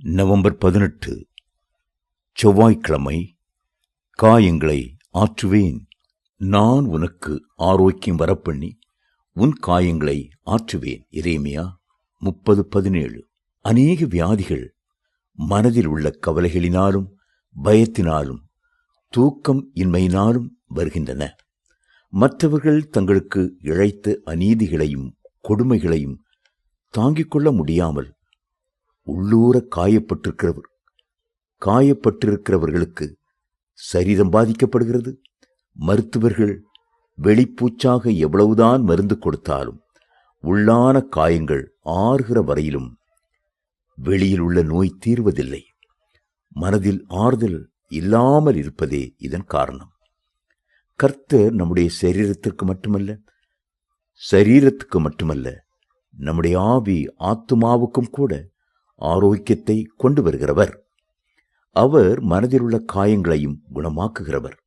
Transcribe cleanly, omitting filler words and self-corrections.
November 18 செவ்வாய்க்கிழமை. காயங்களை ஆற்றுவேன். நான் உனக்கு ஆரோக்கியம் வரப்பண்ணி உன் காயங்களை ஆற்றுவேன். எரேமியா 30:17. அநேக வியாதிகள் மனதில் உள்ள கவலைகளினாலும் பயத்தினாலும் தூக்கம் இன்மையினாலும் வருகின்றன. மற்றவர்கள் தங்களுக்கு இழைத்த அநீதிகளையும் கொடுமைகளையும் தாங்கிக் கொள்ள முடியாமல் உள்ளூர காயப்பட்டிருக்கிறவர்களுக்கு சரீரம் பாதிக்கப்படுகிறது. மருத்துவர்கள் வெளிப்பூச்சாக எவ்வளவுதான் மருந்து கொடுத்தாலும் உள்ளான காயங்கள் ஆறுகிற வரையிலும் வெளியில் உள்ள நோய் தீர்வதில்லை. மனதில் ஆறுதல் இல்லாமல் இருப்பதே இதன் காரணம். கர்த்தர் நம்முடைய சரீரத்துக்கு மட்டுமல்ல நம்முடைய ஆவி ஆத்துமாவுக்கும் கூட ஆரோக்கியத்தை கொண்டு வருகிறவர். அவர் மனதில் உள்ள காயங்களையும் குணமாக்குகிறவர்.